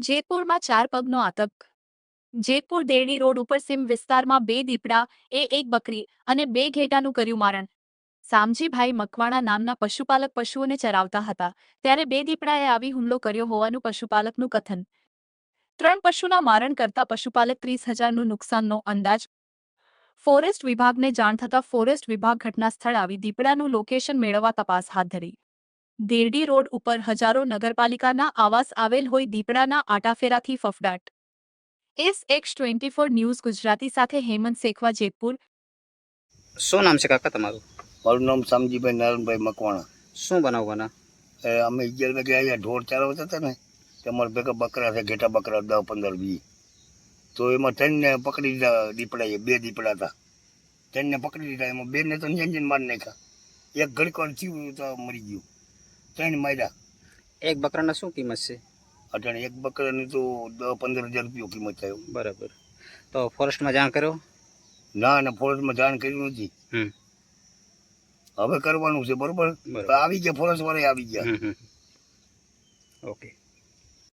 જેતપુરમાં 4 પગનો આતંક. જેતપુર દેરડી રોડ ઉપર સીમ વિસ્તારમાં 2 દીપડા, એક બકરી અને 2 ઘેટાનું કર્યું મારણ. સામજીભાઈ મકવાણા નામના પશુપાલક પશુઓને ચરાવતા હતા, ત્યારે 2 દીપડાએ આવી હુમલો કર્યો હોવાનું પશુપાલકનું કથન. 3 પશુના મારણ કરતા પશુપાલક 30,000નું નુકસાનનો અંદાજ. ફોરેસ્ટ વિભાગને જાણ થતાં ફોરેસ્ટ વિભાગ ઘટના સ્થળ આવી દીપડાનું લોકેશન મેળવવા તપાસ હાથ ધરી. દેરડી રોડ ઉપર હજારો નગરપાલિકાના આવાસ આવેલ હોય દીપડાના આટાફેરાથી ફફડાટ. SX24 ન્યૂઝ ગુજરાતી સાથે હેમંત શેખવા, જેતપુર. શું નામ છે કાકા તમારું? મારું નામ શામજીભાઈ નારાયણભાઈ મકવાણા. શું બનાવવાના? અમે 11 વાગે અહીંયા ઢોર ચારવતા હતા ને, તમારા ભેગા બકરા છે, ઘેટા બકરા 10, 15, 20. તો એમાં 3ને પકડી લીધા દીપડાએ. 2 દીપડા હતા, 3ને પકડી લીધા. એમાં 2ને તો અંજન મારી નાખ્યા. એક ઘડીકવાર થયું તો મરી ગયું. 3 માર્યા. એક બકરાના શું કિંમત છે? અટાણે એક બકરાની તો 10-15 હજાર રૂપિયા કિંમત થાય. બરાબર. તો ફોરેસ્ટમાં જાણ કરો? ના, ફોરેસ્ટમાં જાણ કર્યું નથી. હવે કરવાનું છે. બરોબર, આવી ગયા ફોરેસ્ટ વાળા આવી ગયા. ઓકે.